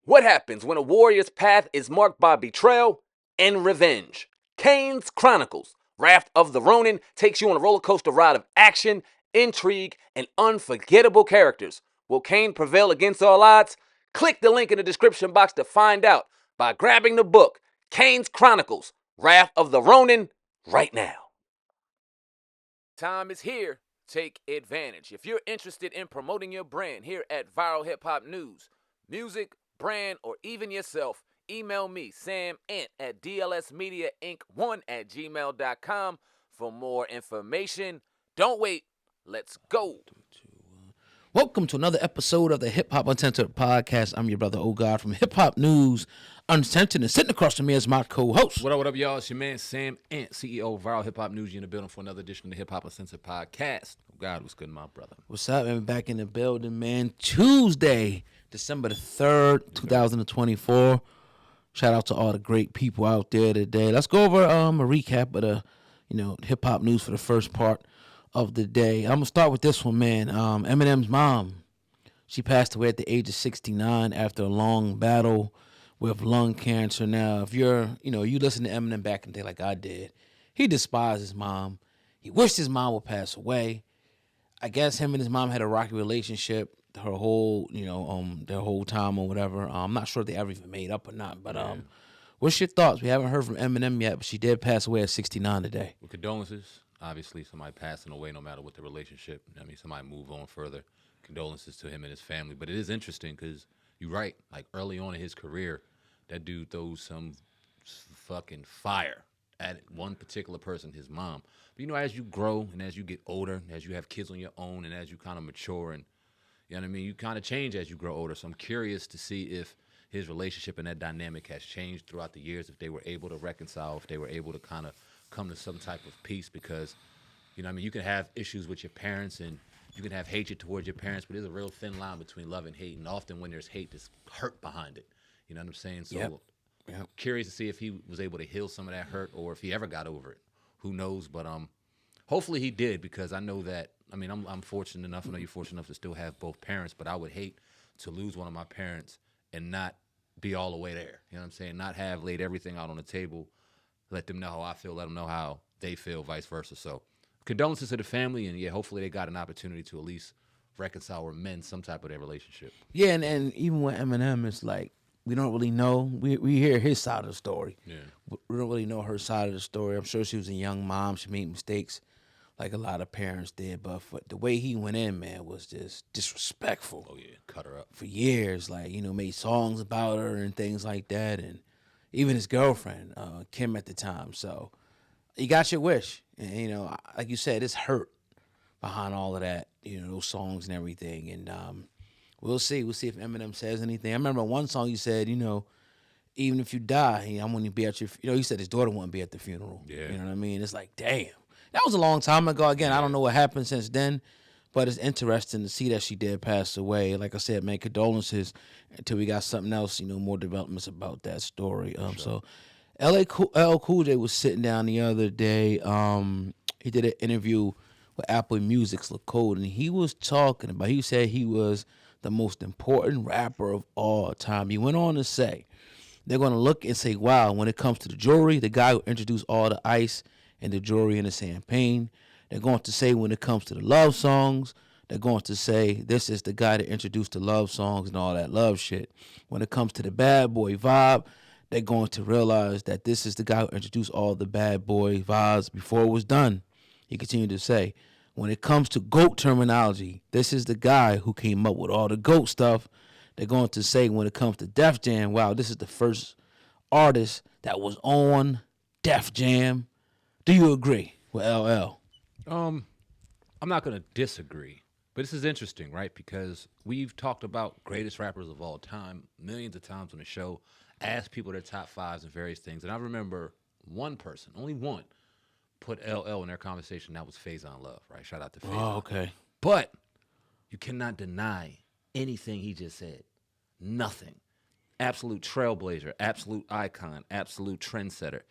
What happens when a warrior's path is marked by betrayal and revenge? Kane's Chronicles, Wrath of the Ronin, takes you on a roller coaster ride of action, intrigue, and unforgettable characters. Will Kane prevail against all odds? Click the link in the description box to find out by grabbing the book, Kane's Chronicles, Wrath of the Ronin, right now. Time is here. Take advantage. If you're interested in promoting your brand here at Viral Hip Hop News, music, brand, or even yourself, email me, Sam Ant, at dlsmediainc1@gmail.com for more information. Don't wait. Let's go. Welcome to another episode of the Hip Hop Uncensored Podcast. I'm your brother, God, from Hip Hop News Uncensored, and sitting across from me is my co-host. What up, y'all? It's your man, Sam Ant, CEO of Viral Hip Hop News. You in the building for another edition of the Hip Hop Uncensored Podcast. God, what's good, my brother? What's up, man? Back in the building, man. Tuesday, December the 3rd, 2024. Shout out to all the great people out there today. Let's go over a recap of the, hip hop news for the first part of the day. I'm gonna start with this one, man. Eminem's mom, she passed away at the age of 69 after a long battle with lung cancer. Now, if you listen to Eminem back in the day like I did, he despised his mom. He wished his mom would pass away. I guess him and his mom had a rocky relationship her whole, their whole time or whatever. I'm not sure if they ever even made up or not. But what's your thoughts? We haven't heard from Eminem yet, but she did pass away at 69 today. Well, condolences. Obviously, somebody passing away, no matter what the relationship. I mean, somebody move on further. Condolences to him and his family. But it is interesting because you're right. Like early on in his career, that dude throws some fucking fire at one particular person, his mom. But as you grow and as you get older, as you have kids on your own, and as you kind of mature, and you know what I mean, you kind of change as you grow older. So I'm curious to see if his relationship and that dynamic has changed throughout the years, if they were able to reconcile, if they were able to kind of come to some type of peace. Because, you can have issues with your parents and you can have hatred towards your parents, but there's a real thin line between love and hate. And often when there's hate, there's hurt behind it. You know what I'm saying? So Yep. I'm curious to see if he was able to heal some of that hurt or if he ever got over it. Who knows? But hopefully he did, because I know that, I'm fortunate enough, I know you're fortunate enough to still have both parents, but I would hate to lose one of my parents and not be all the way there. You know what I'm saying? Not have laid everything out on the table, let them know how I feel, let them know how they feel, vice versa. So condolences to the family, and hopefully they got an opportunity to at least reconcile or mend some type of their relationship. Yeah, and even with Eminem, it's like we don't really know. We hear his side of the story. Yeah. We don't really know her side of the story. I'm sure she was a young mom. She made mistakes like a lot of parents did. But the way he went in, man, was just disrespectful. Oh, yeah. Cut her up. For years, made songs about her and things like that. And even his girlfriend, Kim, at the time. So you got your wish. And, like you said, it's hurt behind all of that, those songs and everything. And we'll see. We'll see if Eminem says anything. I remember one song you said, even if you die, I'm going to be at your, he said his daughter wouldn't be at the funeral. Yeah. You know what I mean? It's like, damn. That was a long time ago. Again, I don't know what happened since then, but it's interesting to see that she did pass away. Like I said, man, condolences until we got something else, more developments about that story. Sure. So LL Cool J was sitting down the other day. He did an interview with Apple Music's LaCode, and he was talking about, he said he was the most important rapper of all time. He went on to say, they're going to look and say, wow, when it comes to the jewelry, the guy who introduced all the ice and the jewelry and the champagne. They're going to say when it comes to the love songs, they're going to say this is the guy that introduced the love songs and all that love shit. When it comes to the bad boy vibe, they're going to realize that this is the guy who introduced all the bad boy vibes before it was done. He continued to say, when it comes to GOAT terminology, this is the guy who came up with all the GOAT stuff. They're going to say when it comes to Def Jam, wow, this is the first artist that was on Def Jam. Do you agree with LL? I'm not going to disagree, but this is interesting, right? Because we've talked about greatest rappers of all time millions of times on the show, asked people their top fives and various things. And I remember one person, only one, put LL in their conversation. That was Faizon Love, right? Shout out to Faizon. Oh, okay. But you cannot deny anything he just said. Nothing. Absolute trailblazer, absolute icon, absolute trendsetter.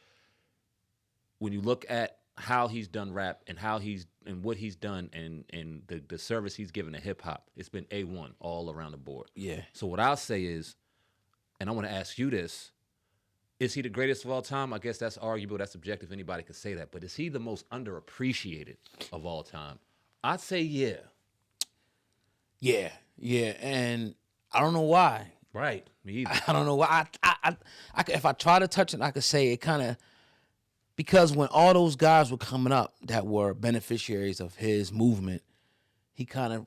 When you look at how he's done rap and how he's and what he's done and the service he's given to hip hop, it's been A1 all around the board. Yeah. So what I'll say is, and I want to ask you this. Is he the greatest of all time? I guess that's arguable. That's subjective. Anybody could say that. But is he the most underappreciated of all time? I'd say yeah. Yeah, and I don't know why. Right. Me either. I don't know why. If I try to touch it, I could say it kind of, because when all those guys were coming up that were beneficiaries of his movement, he kind of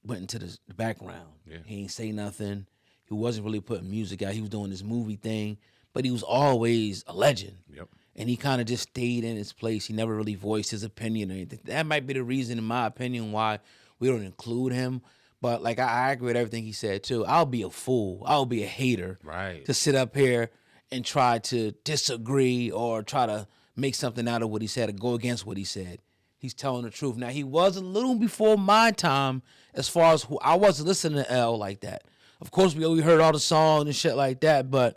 went into the background. Yeah. He ain't say nothing. He wasn't really putting music out. He was doing this movie thing, but he was always a legend. Yep. And he kind of just stayed in his place. He never really voiced his opinion or anything. That might be the reason, in my opinion, why we don't include him. But like I agree with everything he said too. I'll be a fool. I'll be a hater. Right. To sit up here and try to disagree or try to make something out of what he said or go against what he said. He's telling the truth. Now, he was a little before my time as far as who I wasn't listening to L like that. Of course, we heard all the songs and shit like that, but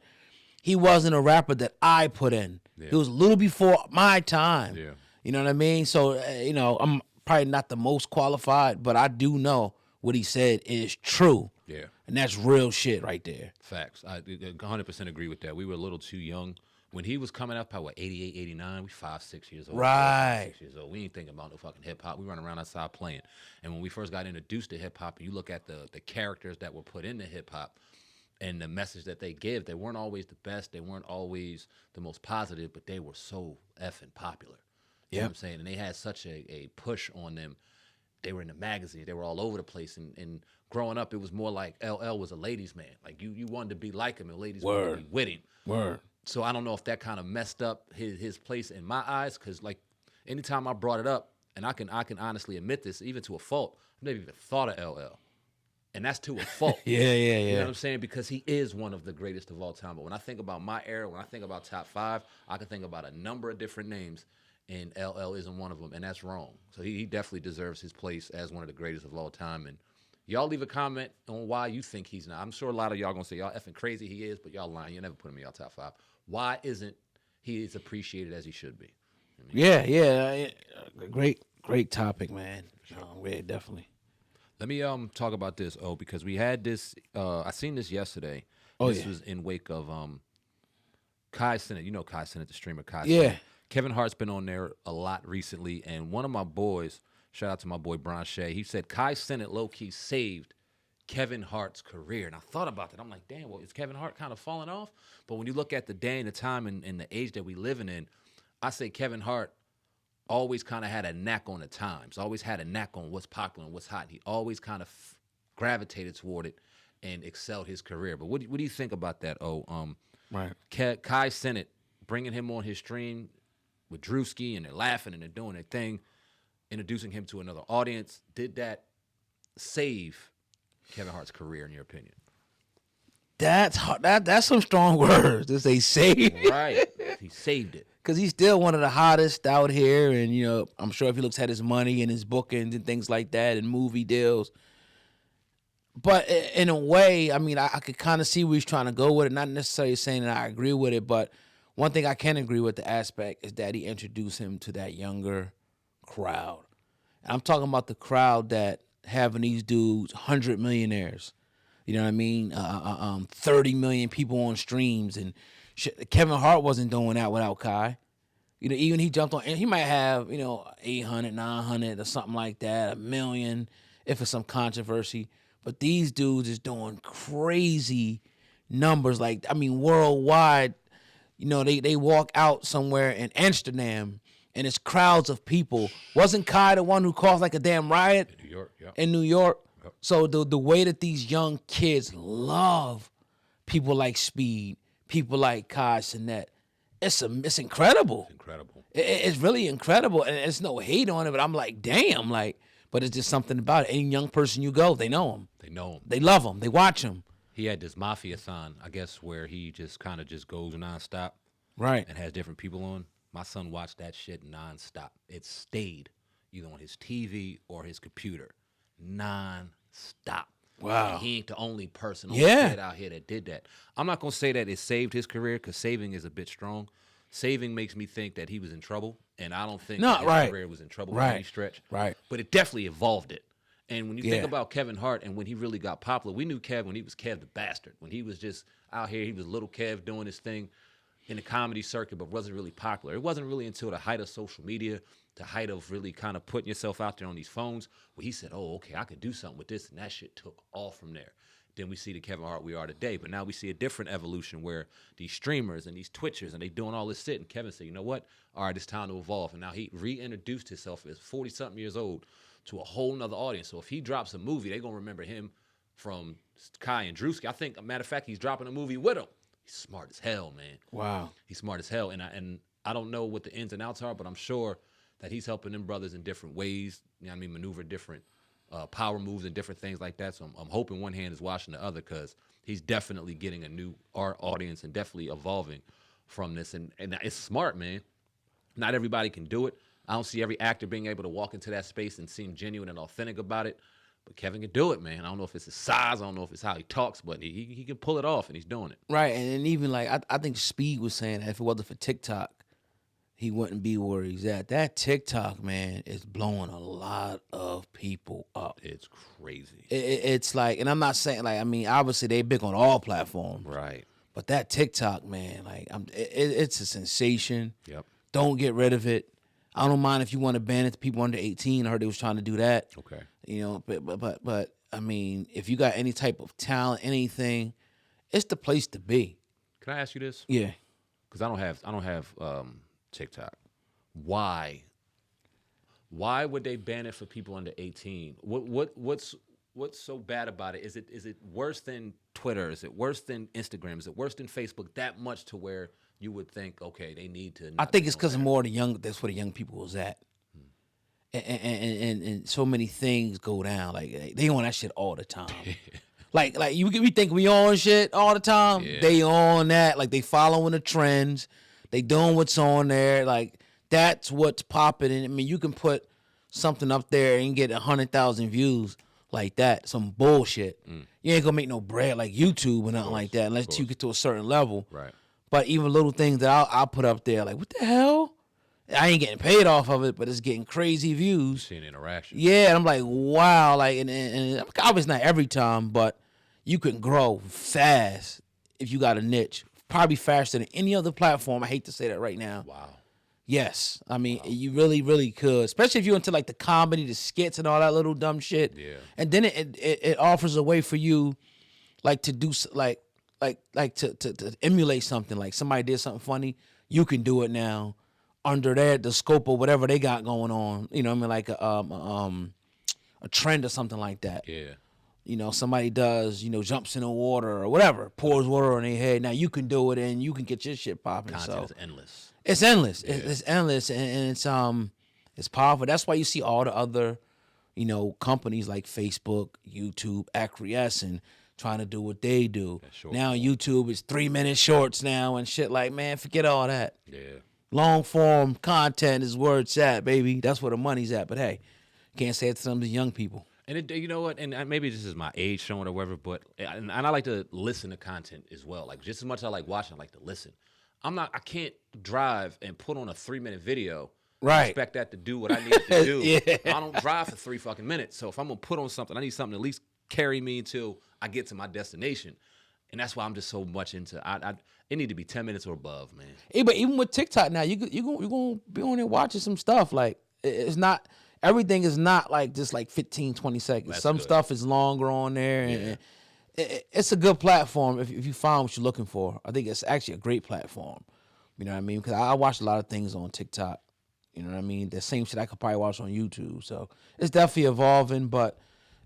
he wasn't a rapper that I put in. Yeah. He was a little before my time. Yeah. You know what I mean? So, I'm probably not the most qualified, but I do know what he said is true. Yeah. And that's real shit right there. Facts. I 100% agree with that. We were a little too young. When he was coming up, probably 88, 89, we 5, 6 years old. Right. 6 years old. We ain't thinking about no fucking hip-hop. We run around outside playing. And when we first got introduced to hip-hop, and you look at the characters that were put into hip-hop and the message that they give, they weren't always the best. They weren't always the most positive, but they were so effing popular. You know what I'm saying? And they had such a push on them. They were in the magazines. They were all over the place. And growing up, it was more like LL was a ladies' man. Like, you wanted to be like him, and ladies wanted to be with him. Word. So I don't know if that kind of messed up his place in my eyes, because like anytime I brought it up, and I can honestly admit this, even to a fault, I've never even thought of LL, and that's to a fault. Yeah. You know what I'm saying? Because he is one of the greatest of all time. But when I think about my era, when I think about top 5, I can think about a number of different names, and LL isn't one of them, and that's wrong. So he definitely deserves his place as one of the greatest of all time. And y'all leave a comment on why you think he's not. I'm sure a lot of y'all gonna say y'all effing crazy he is, but y'all lying. You never put him in y'all top 5. Why isn't he as appreciated as he should be? Yeah. Great topic, man. Yeah, definitely. Let me talk about this, because we had this. I seen this yesterday. Oh, this yeah. was in wake of Kai Cenat. You know Kai Cenat, the streamer Kai Yeah. Cenat. Kevin Hart's been on there a lot recently, and one of my boys, shout out to my boy Brian Shea, he said Kai Cenat low-key saved Kevin Hart's career. And I thought about that. I'm like, damn, well, is Kevin Hart kind of falling off? But when you look at the day and the time and the age that we living in, I say Kevin Hart always kind of had a knack on the times, always had a knack on what's popular and what's hot. He always kind of gravitated toward it and excelled his career. But what do you think about that, Right. Kai Cenat, bringing him on his stream with Drewski, and they're laughing and they're doing their thing, introducing him to another audience, did that save Kevin Hart's career, in your opinion? That's hard. That's some strong words to say save. Right. He saved it. Because he's still one of the hottest out here. And, I'm sure if he looks at his money and his bookings and things like that and movie deals. But in a way, I mean, I could kind of see where he's trying to go with it. Not necessarily saying that I agree with it, but one thing I can agree with the aspect is that he introduced him to that younger crowd. And I'm talking about the crowd that having these dudes, 100 millionaires, you know what I mean? 30 million people on streams and shit. Kevin Hart wasn't doing that without Kai. Even he jumped on, and he might have, 800, 900 or something like that, 1 million if it's some controversy. But these dudes is doing crazy numbers. Like, I mean, worldwide, they walk out somewhere in Amsterdam and it's crowds of people. Wasn't Kai the one who caused like a damn riot? In New York, yeah. In New York. Yep. So the way that these young kids love people like Speed, people like Kai Cenat, it's incredible. It's incredible. It's really incredible, and it's no hate on it, but I'm like, damn, but it's just something about it. Any young person you go, they know him. They know him. They love him. They watch him. He had this mafia-thon, I guess, where he just kind of just goes nonstop. Right. And has different people on. My son watched that shit nonstop. It stayed either on his TV or his computer. Nonstop. Wow. And he ain't the only person Yeah. out here that did that. I'm not going to say that it saved his career, because saving is a bit strong. Saving makes me think that he was in trouble, and I don't think that his career was in trouble by any stretch. Right. But it definitely evolved it. And when you think about Kevin Hart and when he really got popular, we knew Kev when he was Kev the Bastard. When he was just out here, he was little Kev doing his thing in the comedy circuit, but wasn't really popular. It wasn't really until the height of social media, the height of really kind of putting yourself out there on these phones, where he said, oh, okay, I could do something with this, and that shit took off from there. Then we see the Kevin Hart we are today. But now we see a different evolution where these streamers and these Twitchers and they doing all this shit. And Kevin said, you know what? All right, it's time to evolve. And now he reintroduced himself as 40-something years old to a whole nother audience. So if he drops a movie, they're going to remember him from Kai and Drewski. I think, matter of fact, he's dropping a movie with him. He's smart as hell, man. Wow. He's smart as hell. And I don't know what the ins and outs are, but I'm sure that he's helping them brothers in different ways. You know what I mean? Maneuver different power moves and different things like that. So I'm hoping one hand is washing the other, because he's definitely getting a new art audience and definitely evolving from this. And it's smart, man. Not everybody can do it. I don't see every actor being able to walk into that space and seem genuine and authentic about it. But Kevin can do it, man. I don't know if it's his size. I don't know if it's how he talks, but he can pull it off, and he's doing it. Right, and even like I think Speed was saying that if it wasn't for TikTok, he wouldn't be where he's at. That TikTok, man, is blowing a lot of people up. It's crazy. It's like, and I'm not saying like, I mean, obviously they big on all platforms, Right. but that TikTok, man, like it's a sensation. Yep. Don't get rid of it. I don't mind if you want to ban it to people under 18. I heard they was trying to do that. Okay. You know, but I mean, if you got any type of talent, anything, it's the place to be. Can I ask you this? Yeah. Because I don't have TikTok. Why would they ban it for people under 18? What's so bad about it? Is it worse than Twitter? Is it worse than Instagram? Is it worse than Facebook? That much to where you would think, okay, they need to. I think it's because more of the young. That's where the young people was at, and so many things go down. Like they on that shit all the time. like we think we on shit all the time. Yeah. They on that. Like they following the trends. They doing what's on there. Like that's what's popping. And I mean, you can put something up there and get 100,000 views like that. Some bullshit. You ain't gonna make no bread like YouTube or nothing like that unless you get to a certain level. Right. But even little things that I'll put up there, like, what the hell? I ain't getting paid off of it, but it's getting crazy views. Seeing interaction. Yeah, and I'm like, wow. Like, and obviously not every time, but you can grow fast if you got a niche. Probably faster than any other platform. I hate to say that right now. Wow. Yes. I mean, you really, really could. Especially if you're into, like, the comedy, the skits, and all that little dumb shit. Yeah. And then it offers a way for you, like, to do, like to emulate something. Like somebody did something funny, you can do it now under the scope of whatever they got going on. You know what I mean? Like a trend or something like that. Yeah. You know, somebody does, jumps in the water or whatever, pours water on their head. Now you can do it and you can get your shit popping. Content is endless. It's endless. Yeah. It's endless, and it's powerful. That's why you see all the other, companies like Facebook, YouTube acquiescing, trying to do what they do. Now YouTube is 3-minute shorts now and shit. Like, man, forget all that. Yeah. Long form content is where it's at, baby. That's where the money's at. But hey, can't say it to some of these young people. And you know what? And maybe this is my age showing or whatever, but and I like to listen to content as well. Like just as much as I like watching, I like to listen. I can't drive and put on a 3-minute video. Right. Expect that to do what I need it to do. Yeah. I don't drive for 3 fucking minutes. So if I'm gonna put on something, I need something to at least carry me until I get to my destination. And that's why I'm just so much into it need to be 10 minutes or above, man. Hey, but even with TikTok now, you're gonna be on there watching some stuff. Like it's not everything is not like just like 15, 20 seconds. That's some good. stuff is longer on there, and it's a good platform if you find what you're looking for. I think it's actually a great platform. You know what I mean? Because I watch a lot of things on TikTok. You know what I mean? The same shit I could probably watch on YouTube. So it's definitely evolving, but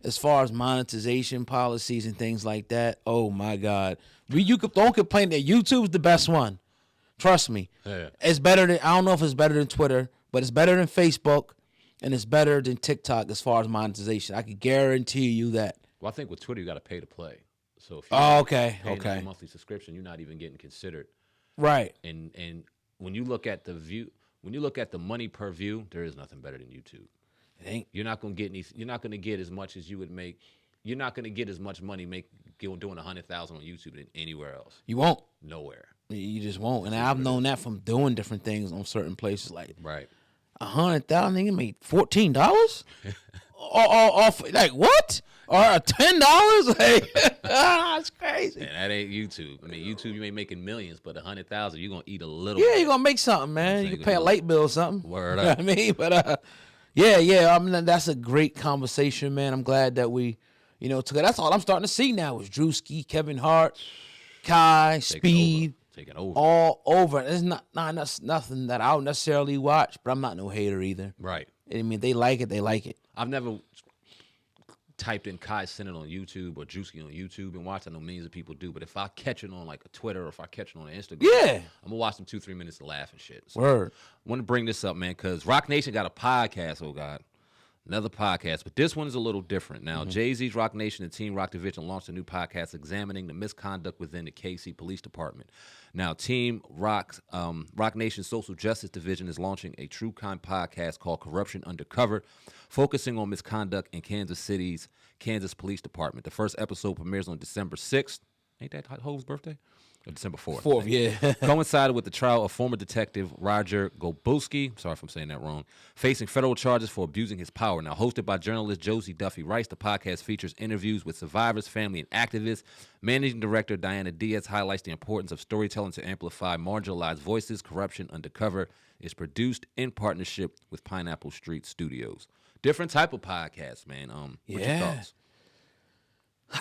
as far as monetization policies and things like that, oh my God. Don't complain that YouTube's the best one. Trust me. Yeah. It's better than, I don't know if it's better than Twitter, but it's better than Facebook, and it's better than TikTok as far as monetization. I can guarantee you that. Well, I think with Twitter you got to pay to play. So if Okay. a monthly subscription, you're not even getting considered. Right. And when you look at the money per view, there is nothing better than YouTube. It ain't. You're not gonna get as much as you would make. You're not gonna get as much money doing 100,000 on YouTube than anywhere else. You won't. Nowhere. You just won't. And I've known that from doing different things on certain places. Like Right. 100,000, nigga made $14. off like what? Or $10? Like, that's crazy. And that ain't YouTube. I mean, YouTube, you ain't making millions, but 100,000, you're gonna eat a little. Yeah, bit. you're gonna make something, man. You can pay a light bill or something. Word You know up. what I mean? But yeah. I mean, that's a great conversation, man. I'm glad that we, took it. That's all I'm starting to see now is Drewski, Kevin Hart, Kai, Speed. Taking over. All over. It's not nothing that I would necessarily watch, but I'm not no hater either. Right. I mean, they like it. They like it. I've never typed in Kai Cenat on YouTube or Drewski on YouTube and watched. I know millions of people do, but if I catch it on like a Twitter or if I catch it on Instagram, Yeah. I'm gonna watch them 2-3 minutes to laugh and shit. So Word. I want to bring this up, man, because Rock Nation got a podcast. Oh God. Another podcast, but this one is a little different. Now, Jay-Z's Rock Nation and Team Rock Division launched a new podcast examining the misconduct within the KC Police Department. Now, Team Rock Nation's Social Justice Division is launching a true crime podcast called Corruption Undercover, focusing on misconduct in Kansas City's Kansas Police Department. The first episode premieres on December 6th. Ain't that Ho's birthday? Or December 4th. 4th, yeah. Coincided with the trial of former detective Roger Golbowski, sorry if I'm saying that wrong, facing federal charges for abusing his power. Now, hosted by journalist Josie Duffy Rice, the podcast features interviews with survivors, family, and activists. Managing director Diana Diaz highlights the importance of storytelling to amplify marginalized voices. Corruption Undercover is produced in partnership with Pineapple Street Studios. Different type of podcast, man. What's your thoughts?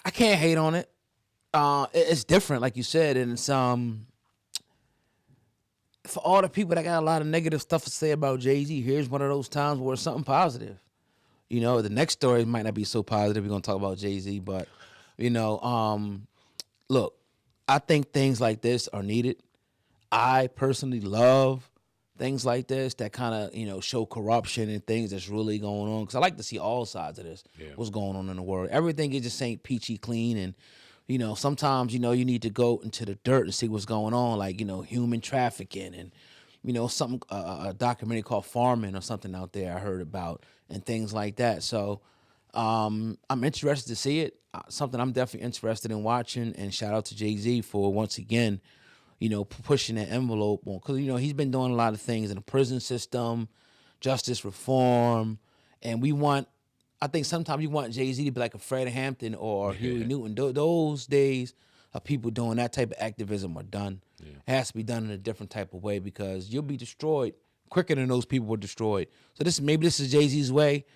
I can't hate on it. It's different, like you said, and it's for all the people that got a lot of negative stuff to say about Jay-Z, here's one of those times where it's something positive. The next story might not be so positive. We're gonna talk about Jay-Z, but look, I think things like this are needed. I personally love things like this that kind of show corruption and things that's really going on, because I like to see all sides of this. Yeah. What's going on in the world? Everything is just ain't peachy clean, and sometimes, you need to go into the dirt and see what's going on, like, human trafficking and, something, a documentary called Farming or something out there I heard about and things like that. So I'm interested to see it, something I'm definitely interested in watching, and shout out to Jay-Z for, once again, pushing that envelope on, because, he's been doing a lot of things in the prison system, justice reform, and I think sometimes you want Jay-Z to be like a Fred Hampton or Huey Newton. Those days of people doing that type of activism are done. Yeah. It has to be done in a different type of way, because you'll be destroyed quicker than those people were destroyed. So maybe this is Jay-Z's way,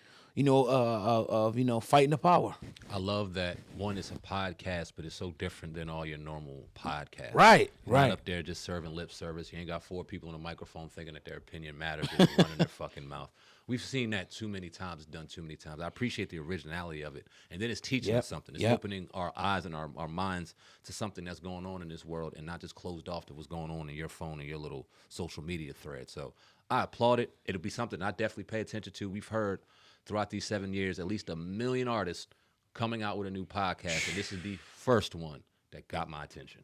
of fighting the power. I love that one is a podcast, but it's so different than all your normal podcasts. Right, You're right. not up there just serving lip service. You ain't got 4 people on a microphone thinking that their opinion matters, just running their fucking mouth. We've seen that too many times, done too many times. I appreciate the originality of it. And then it's teaching us something. It's opening our eyes and our minds to something that's going on in this world, and not just closed off to what's going on in your phone and your little social media thread. So I applaud it. It'll be something I definitely pay attention to. We've heard throughout these 7 years at least 1 million artists coming out with a new podcast, and this is the first one that got my attention.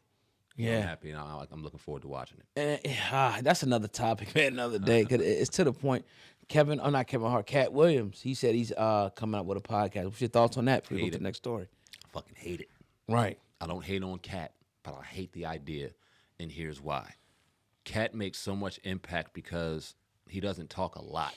Yeah. I'm happy, and I'm looking forward to watching it. And that's another topic, man, another day, because it's to the point. Not Kevin Hart, Katt Williams, he said he's coming out with a podcast. What's your thoughts on that before we go to the next story? I fucking hate it. Right. I don't hate on Katt, but I hate the idea, and here's why. Katt makes so much impact because he doesn't talk a lot.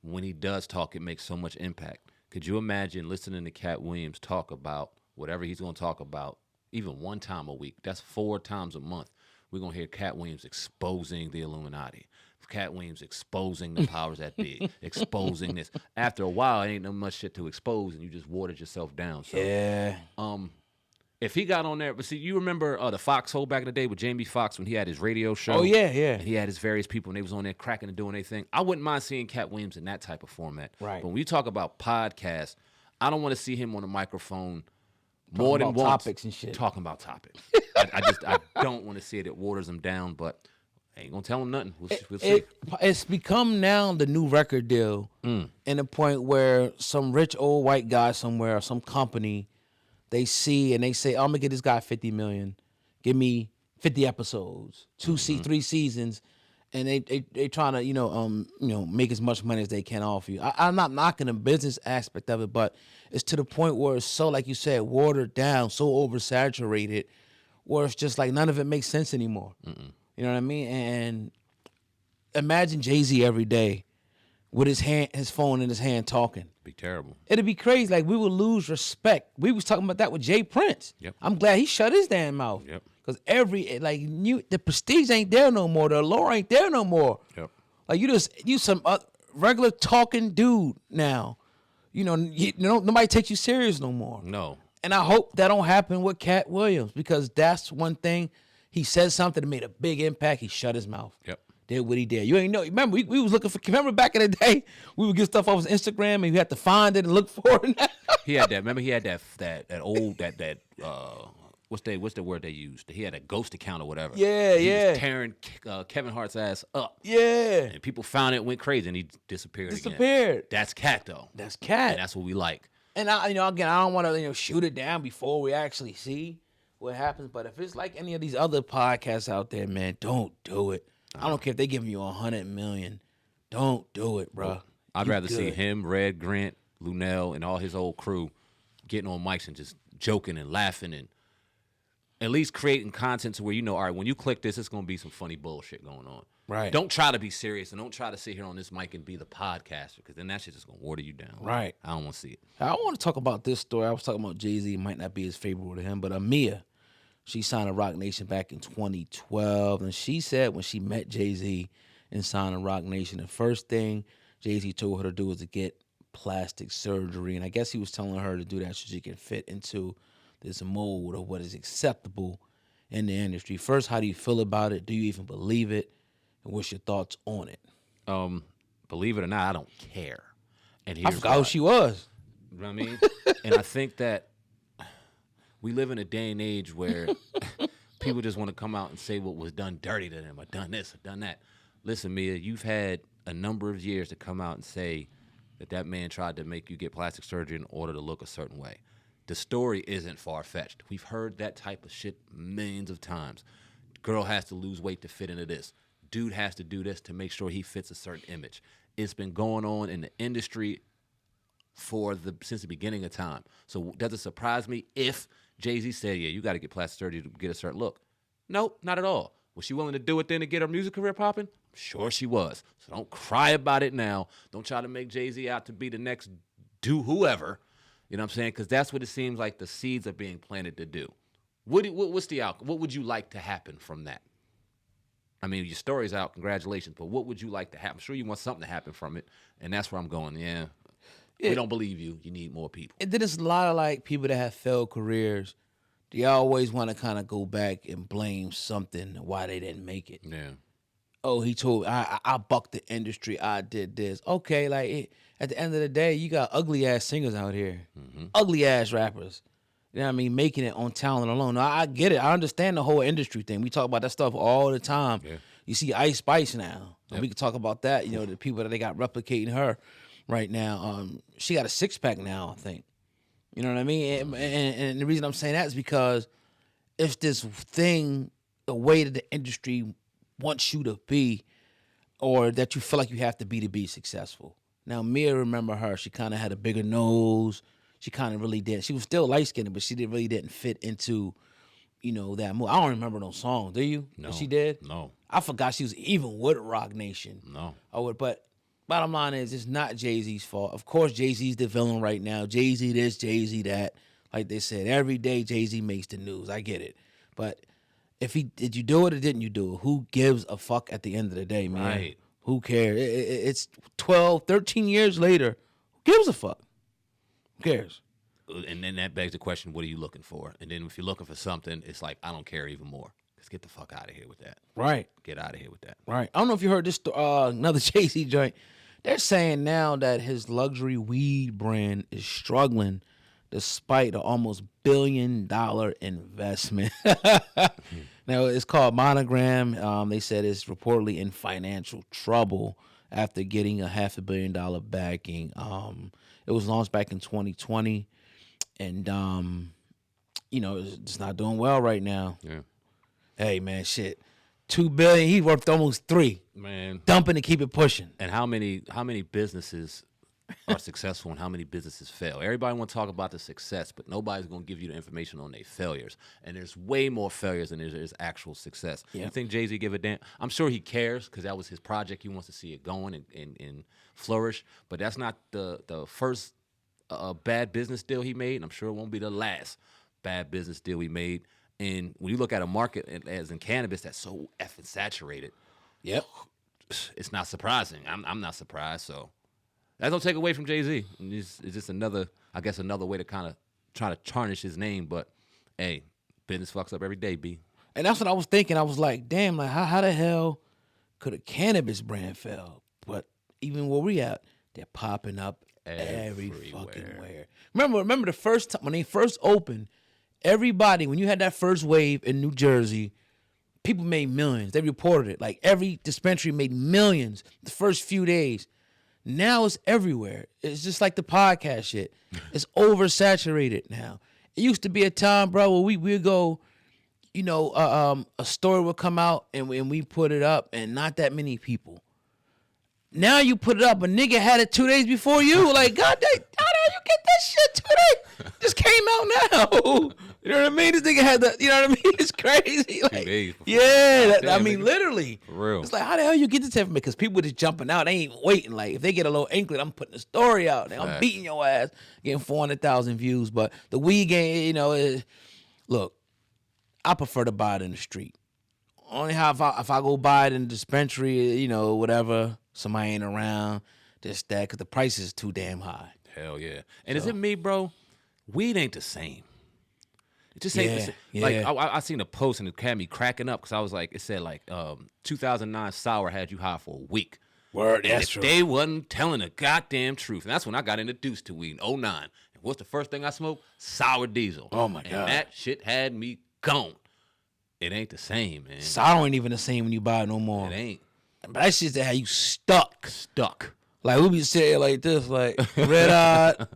When he does talk, it makes so much impact. Could you imagine listening to Katt Williams talk about whatever he's going to talk about, even one time a week? That's 4 times a month. We're going to hear Katt Williams exposing the Illuminati. Katt Williams exposing the powers that be, exposing this. After a while, it ain't no much shit to expose, and you just watered yourself down. So, yeah. If he got on there, but see, you remember the Foxhole back in the day with Jamie Foxx when he had his radio show? Oh, yeah. And he had his various people, and they was on there cracking and doing their thing. I wouldn't mind seeing Katt Williams in that type of format. Right. But when we talk about podcasts, I don't want to see him on a microphone more than once. Topics and shit. Talking about topics. I don't want to see it. It waters him down, but I ain't going to tell him nothing. We'll see. It's become now the new record deal, in a point where some rich old white guy somewhere or some company, they see and they say, I'm going to get this guy $50 million. Give me 50 episodes, 3 seasons. And they trying to, make as much money as they can off you. I'm not knocking the business aspect of it, but it's to the point where it's so, like you said, watered down, so oversaturated, where it's just like none of it makes sense anymore. You know what I mean? And imagine Jay-Z every day with his phone in his hand talking. Be terrible. It'd be crazy. Like, we would lose respect. We was talking about that with Jay Prince. Yep. I'm glad he shut his damn mouth. Yep. Because the prestige ain't there no more. The allure ain't there no more. Yep. Like, you some regular talking dude now. Nobody takes you serious no more. No. And I hope that don't happen with Katt Williams, because that's one thing. He said something that made a big impact. He shut his mouth. Yep. Did what he did. You ain't know. Remember, we was looking for. Remember back in the day, we would get stuff off his Instagram, and you had to find it and look for it. He had that. Remember, he had that old what's the word they used? He had a ghost account or whatever. Yeah, he yeah. was tearing Kevin Hart's ass up. Yeah. And people found it, went crazy, and he disappeared. Disappeared. That's Katt though. That's Katt. And that's what we like. And again, I don't want to shoot it down before we actually see what happens. But if it's like any of these other podcasts out there, man, don't do it. I don't care if they giving you $100 million. Don't do it, bro. I'd rather see him, Red Grant, Lunel, and all his old crew getting on mics and just joking and laughing and at least creating content to where all right, when you click this, it's gonna be some funny bullshit going on. Right. Don't try to be serious and don't try to sit here on this mic and be the podcaster, because then that shit's just gonna water you down. Right. I don't want to see it. I want to talk about this story. I was talking about Jay-Z. Might not be as favorable to him, but Amiia, she signed to Roc Nation back in 2012, and she said when she met Jay-Z and signed to Roc Nation, the first thing Jay-Z told her to do was to get plastic surgery, and I guess he was telling her to do that so she can fit into this mold of what is acceptable in the industry. First, how do you feel about it? Do you even believe it? And what's your thoughts on it? Believe it or not, I don't care. And I forgot who she was. You know what I mean? And I think that we live in a day and age where people just want to come out and say what was done dirty to them, or done this, or done that. Listen, Mia, you've had a number of years to come out and say that man tried to make you get plastic surgery in order to look a certain way. The story isn't far-fetched. We've heard that type of shit millions of times. Girl has to lose weight to fit into this. Dude has to do this to make sure he fits a certain image. It's been going on in the industry since the beginning of time. So does it surprise me if Jay-Z said, yeah, you got to get plastic surgery to get a certain look? Nope, not at all. Was she willing to do it then to get her music career popping? Sure she was. So don't cry about it now. Don't try to make Jay-Z out to be the next whoever. You know what I'm saying? Because that's what it seems like the seeds are being planted to do. What's the outcome? What would you like to happen from that? I mean, your story's out. Congratulations. But what would you like to happen? I'm sure you want something to happen from it. And that's where I'm going. Yeah. We don't believe you. You need more people. And then there's a lot of like people that have failed careers. They always want to kind of go back and blame something why they didn't make it. Yeah. Oh, he told I bucked the industry. I did this. Okay, like at the end of the day, you got ugly ass singers out here, ugly ass rappers. You know what I mean? Making it on talent alone. Now, I get it. I understand the whole industry thing. We talk about that stuff all the time. Yeah. You see Ice Spice now. Yep. We can talk about that. The people that they got replicating her right now. She got a 6-pack now, I think. You know what I mean? And the reason I'm saying that is because it's this thing, the way that the industry wants you to be, or that you feel like you have to be successful. Now, Mia, remember her. She kind of had a bigger nose. She kind of really did. She was still light-skinned, but she really didn't fit into, that move. I don't remember those songs. Do you? No. That she did? No. I forgot she was even with Roc Nation. No. But bottom line is, it's not Jay-Z's fault. Of course, Jay-Z's the villain right now. Jay-Z this, Jay-Z that. Like they said, every day Jay-Z makes the news. I get it. But did you do it or didn't you do it? Who gives a fuck at the end of the day, man? Right. Who cares? It's 12, 13 years later. Who gives a fuck? Who cares? And then that begs the question, what are you looking for? And then if you're looking for something, it's like, I don't care even more. Just get the fuck out of here with that. Right. Get out of here with that. Right. I don't know if you heard this, another Jay-Z joint. They're saying now that his luxury weed brand is struggling despite an almost $1 billion investment. Now, it's called Monogram. They said it's reportedly in financial trouble after getting a $500 million backing. It was launched back in 2020, and it's not doing well right now. Yeah. Hey, man, shit. $2 billion. He worth almost $3 billion. Man. Dumping to keep it pushing. And how many businesses are successful and how many businesses fail. Everybody want to talk about the success, but nobody's going to give you the information on their failures. And there's way more failures than there's actual success. Yeah. You think Jay-Z give a damn? I'm sure he cares because that was his project. He wants to see it going and flourish. But that's not the first bad business deal he made. And I'm sure it won't be the last bad business deal he made. And when you look at a market as in cannabis that's so effing saturated, Yep. it's not surprising. I'm not surprised. So that don't take away from Jay-Z. It's just another way to kind of try to tarnish his name. But hey, business fucks up every day, B. And that's what I was thinking. I was like, damn, like how the hell could a cannabis brand fail? But even where we at, they're popping up every fucking where. Remember the first time when they first opened, everybody, when you had that first wave in New Jersey, people made millions. They reported it. Like every dispensary made millions the first few days. Now it's everywhere. It's just like the podcast shit. It's oversaturated now. It used to be a time, bro, where we'd go, a story would come out and we put it up and not that many people. Now you put it up, a nigga had it 2 days before you. Like, God damn, how the hell you get that shit 2 days? Just came out now. You know what I mean? This nigga had the, you know what I mean? It's crazy. Like, 2 days before. yeah, Damn, I mean, nigga. literally. For real. It's like, how the hell you get this information? Because people just jumping out. They ain't waiting. Like, if they get a little inkling, I'm putting a story out. I'm Facts. beating your ass, getting 400,000 views. But the weed game, look, I prefer to buy it in the street. Only how if I go buy it in the dispensary, whatever, somebody ain't around, this, that, because the price is too damn high. Hell yeah. And is it me, bro? Weed ain't the same. It just ain't the same. Yeah. Like, I seen a post and it had me cracking up because I was like, it said, 2009 sour had you high for a week. Word, And that's if true. they wasn't telling the goddamn truth. And that's when I got introduced to weed in 09. And what's the first thing I smoked? Sour diesel. Oh, my And God. that shit had me gone. It ain't the same, man. Sour ain't even the same when you buy it no more. It ain't. But that shit's that how you stuck. Stuck. Like, we be sitting like this, like, red-eyed,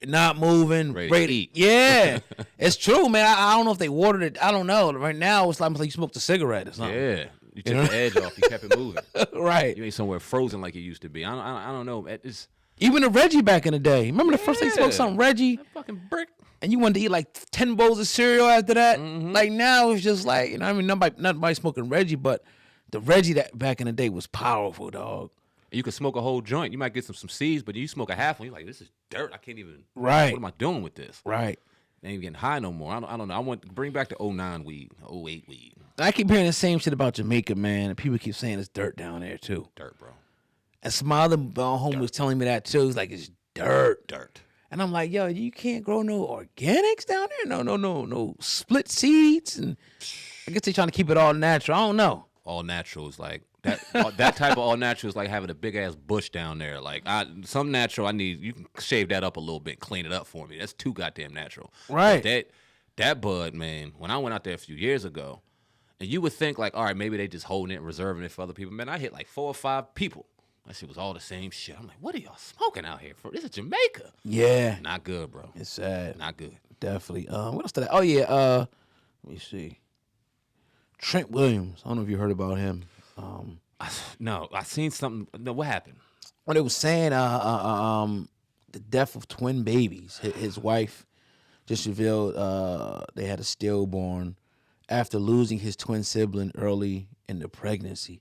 not moving, Ready ready to eat. Yeah, it's true, man. I don't know if they watered it. I don't know. Right now, it's like you smoked a cigarette or something. Yeah. You took the edge off. You kept it moving. Right. You ain't somewhere frozen like it used to be. I don't know. It's Even the Reggie back in the day. Remember the first time you smoked something Reggie? that fucking brick. And you wanted to eat like 10 bowls of cereal after that? Like now it's just like, nobody smoking Reggie, but the Reggie that back in the day was powerful, dog. You could smoke a whole joint. You might get some seeds, but you smoke a half one. You're like, this is dirt. I can't even. Right. What am I doing with this? Right. They ain't getting high no more. I don't know. I want to bring back the 09 weed, 08 weed. I keep hearing the same shit about Jamaica, man. And people keep saying it's dirt down there too. Dirt, bro. And some other homie was telling me that too. He's like, it's dirt. Dirt. And I'm like, yo, you can't grow no organics down there? No split seeds. And I guess they trying to keep it all natural. I don't know. All natural is like that. That type of all natural is like having a big ass bush down there. Like some natural, you can shave that up a little bit, clean it up for me. That's too goddamn natural. Right. But that bud, man. When I went out there a few years ago, and you would think like, all right, maybe they just holding it and reserving it for other people. Man, I hit like 4 or 5 people. That shit was all the same shit. I'm like, what are y'all smoking out here for? This is Jamaica. Yeah. Not good, bro. It's sad. Not good. Definitely. What else did I? Oh, yeah. Let me see. Trent Williams. I don't know if you heard about him. No, I seen something. No, what happened? When they was saying the death of twin babies. His wife just revealed they had a stillborn after losing his twin sibling early in the pregnancy.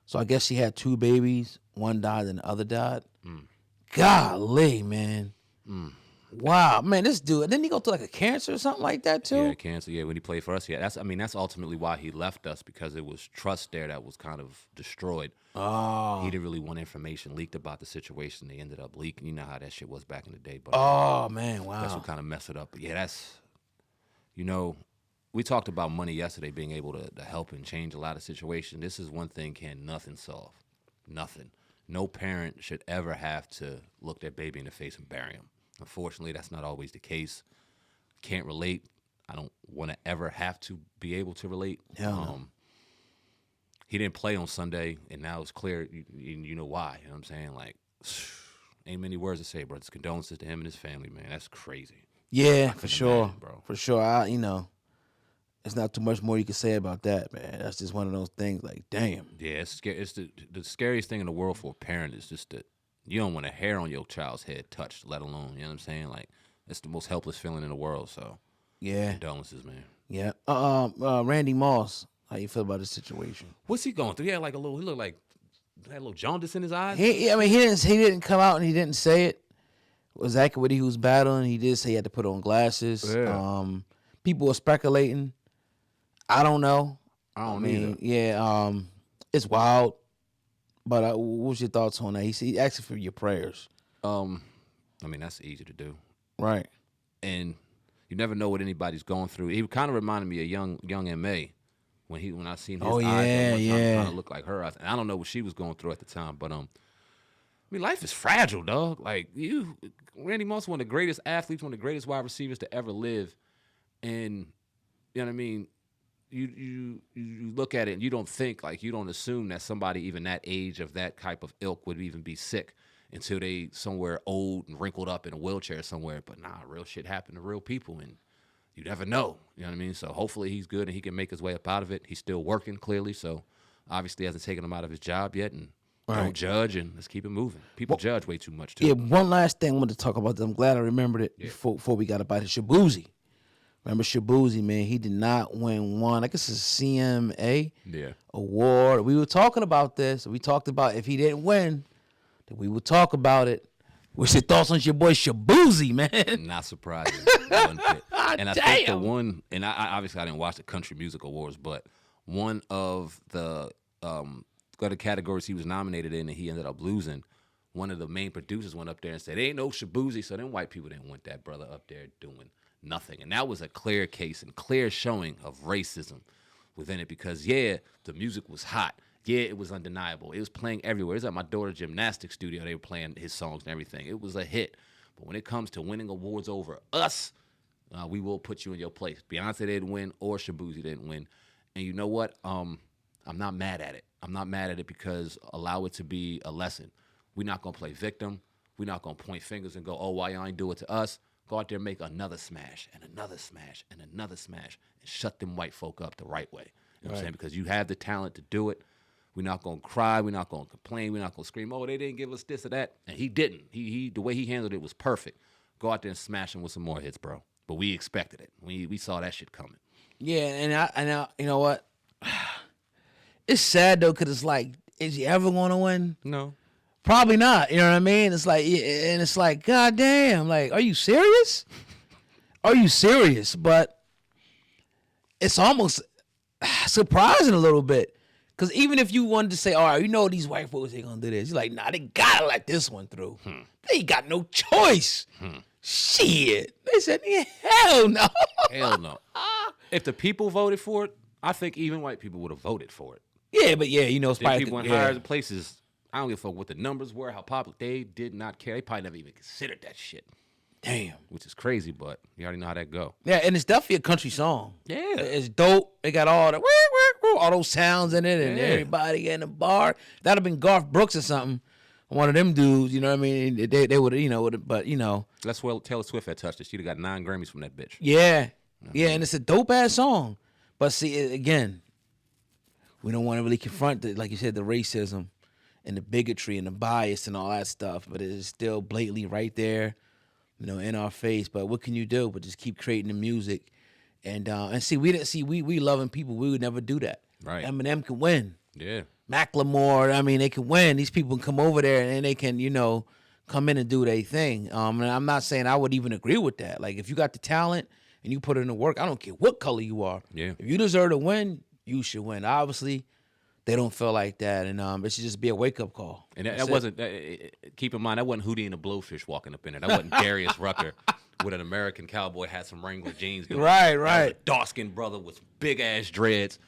So I guess she had 2 babies. One died and the other died. Golly, man. Wow, man, this dude. Didn't he go through like a cancer or something like that too? Yeah, cancer. Yeah, when he played for us. Yeah, that's ultimately why he left us, because it was trust there that was kind of destroyed. Oh. He didn't really want information leaked about the situation. They ended up leaking. You know how that shit was back in the day. But Oh, man, wow. that's what kind of messed it up. But yeah, we talked about money yesterday being able to help and change a lot of situations. This is one thing can nothing solve. Nothing. No parent should ever have to look their baby in the face and bury him. Unfortunately, that's not always the case. Can't relate. I don't want to ever have to be able to relate. Yeah. He didn't play on Sunday, and now it's clear. You know why. You know what I'm saying? Like, ain't many words to say, bro. It's condolences to him and his family, man. That's crazy. Yeah, for sure, imagine, bro. For sure. There's not too much more you can say about that, man. That's just one of those things. Like, damn. Yeah, it's scary. It's the scariest thing in the world for a parent is just You don't want a hair on your child's head touched, let alone, you know what I'm saying? Like, it's the most helpless feeling in the world. So, Yeah. condolences, man. Yeah. Randy Moss, how you feel about this situation? What's he going through? He had like he looked like, had a little jaundice in his eyes. He didn't come out and he didn't say it. Exactly what he was battling. He did say he had to put on glasses. Yeah. People were speculating. I don't know. I don't either. Yeah. It's wild. But what's your thoughts on that? He asking for your prayers. I mean, that's easy to do. Right. And you never know what anybody's going through. He kind of reminded me of young M.A. when I seen his eyes. Kind of looked like her eyes. And I don't know what she was going through at the time, but I mean, life is fragile, dog. Like Randy Moss, one of the greatest athletes, one of the greatest wide receivers to ever live, and you know what I mean. You look at it and you don't assume that somebody even that age of that type of ilk would even be sick until they somewhere old and wrinkled up in a wheelchair somewhere. But nah, real shit happened to real people, and you never know. You know what I mean? So hopefully he's good and he can make his way up out of it. He's still working clearly, so obviously hasn't taken him out of his job yet, and don't judge and let's keep it moving. People judge way too much too. Yeah, one last thing I wanted to talk about. I'm glad I remembered it before we got about it. Shaboozey. Remember Shaboozey, man? He did not win one. I guess it's a CMA award. We were talking about this. We talked about if he didn't win, then we would talk about it. What's your thoughts on your boy Shaboozey, man? Not surprising. One bit. And I think the one, and I obviously I didn't watch the Country Music Awards, but one of the other categories he was nominated in and he ended up losing, one of the main producers went up there and said, ain't no Shaboozey. So them white people didn't want that brother up there doing nothing. And that was a clear case and clear showing of racism within it because, the music was hot. Yeah, it was undeniable. It was playing everywhere. It was at my daughter's gymnastics studio. They were playing his songs and everything. It was a hit. But when it comes to winning awards over us, we will put you in your place. Beyonce didn't win or Shaboozey didn't win. And you know what? I'm not mad at it. I'm not mad at it because allow it to be a lesson. We're not going to play victim. We're not going to point fingers and go, oh, why y'all ain't do it to us? Go out there and make another smash and another smash and another smash and shut them white folk up the right way. You know what I'm saying? Because you have the talent to do it. We're not going to cry. We're not going to complain. We're not going to scream, oh, they didn't give us this or that. And he didn't. He the way he handled it was perfect. Go out there and smash him with some more hits, bro. But we expected it. We saw that shit coming. Yeah, and I you know what? It's sad, though, because it's like, is he ever going to win? No. Probably not. You know what I mean? It's like, and it's like, God damn, like, are you serious? Are you serious? But it's almost surprising a little bit. Because even if you wanted to say, all right, you know these white folks ain't going to do this. You're like, nah, they got to let this one through. They ain't got no choice. Shit. They said, yeah, hell no. Hell no. If the people voted for it, I think even white people would have voted for it. Yeah, but yeah, you know, it's probably people in higher places, I don't give a fuck what the numbers were, how popular. They did not care. They probably never even considered that shit. Damn. Which is crazy, but you already know how that go. Yeah, and it's definitely a country song. Yeah. It's dope. They got all those sounds in it and everybody in the bar. That'd have been Garth Brooks or something. One of them dudes, you know what I mean? They would have, you know, but, you know. That's where Taylor Swift had touched it. She'd have got 9 Grammys from that bitch. Yeah. Yeah, and it's a dope-ass song. But see, again, we don't want to really confront, like you said, the racism and the bigotry and the bias and all that stuff. But it is still blatantly right there, you know, in our face. But what can you do? But just keep creating the music. And see, we loving people. We would never do that. Right. Eminem can win. Yeah. Macklemore, I mean, they can win. These people can come over there and they can, you know, come in and do their thing. And I'm not saying I would even agree with that. Like, if you got the talent and you put it in the work, I don't care what color you are. Yeah. If you deserve to win, you should win. Obviously, they don't feel like that, and it should just be a wake-up call. And that wasn't, keep in mind, that wasn't Hootie and the Blowfish walking up in there. That wasn't Darius Rucker with an American cowboy hat, some Wrangler jeans. Right. That was a dark-skinned brother with big-ass dreads.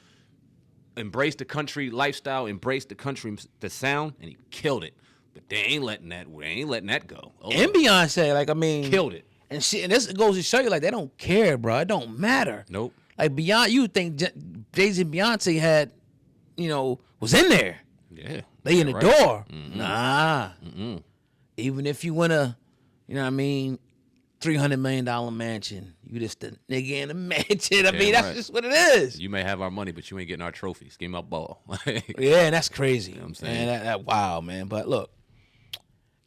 Embraced the country lifestyle, embraced the country, the sound, and he killed it. But they ain't letting that go. Oh, and Beyonce, like, I mean. Killed it. And this goes to show you, like, they don't care, bro. It don't matter. Nope. Like, Beyonce, you think Jay-Z and Beyonce had, you know, was in there. Yeah. They in the door. Mm-hmm. Nah. Mm-mm. Even if you win a, you know what I mean, $300 million mansion, you just a nigga in a mansion. I mean, that's just what it is. You may have our money, but you ain't getting our trophies. Give me my ball. Yeah, and that's crazy. You know what I'm saying? Man, that wow, man. But look,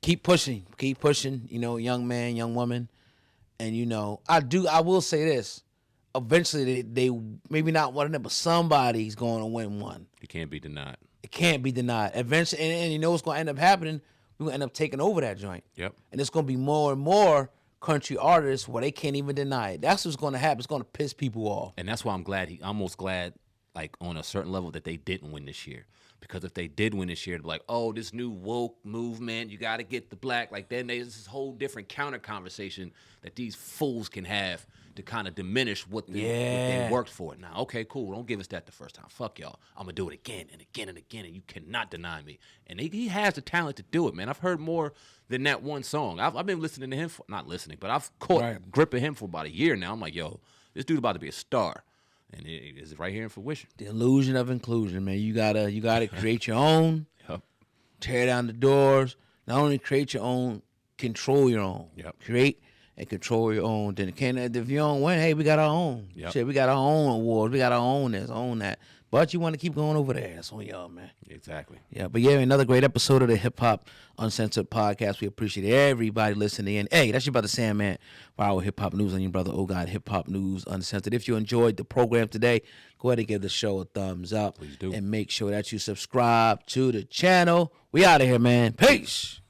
keep pushing. You know, young man, young woman, and you know, I will say this. Eventually, they maybe not one of them, but somebody's going to win one. You can't be denied. It can't be denied. Eventually, and you know what's going to end up happening? We're going to end up taking over that joint. Yep. And it's going to be more and more country artists where they can't even deny it. That's what's going to happen. It's going to piss people off. And that's why I'm almost glad, like on a certain level, that they didn't win this year. Because if they did win this year, they'd be like, oh, this new woke movement, you got to get the black. Like then there's this whole different counter conversation that these fools can have to kind of diminish what they worked for. Now, okay, cool. Don't give us that the first time. Fuck y'all. I'm going to do it again and again and again, and you cannot deny me. And he has the talent to do it, man. I've heard more than that one song. I've been listening to him, not listening, but I've caught grip of him for about a year now. I'm like, yo, this dude about to be a star. And it is right here in fruition. The illusion of inclusion, man. You gotta create your own. Yep. Tear down the doors. Not only create your own, control your own. Yep. Create and control your own. Then if you don't win, hey, we got our own. Yep. Shit, we got our own awards. We got our own this, own that. But you want to keep going over there. That's on y'all, man. Exactly. Yeah, but yeah, another great episode of the Hip Hop Uncensored podcast. We appreciate everybody listening in. Hey, that's your brother Sam, man. For our Hip Hop News on your brother, Oh God, Hip Hop News Uncensored. If you enjoyed the program today, go ahead and give the show a thumbs up. Please do. And make sure that you subscribe to the channel. We out of here, man. Peace.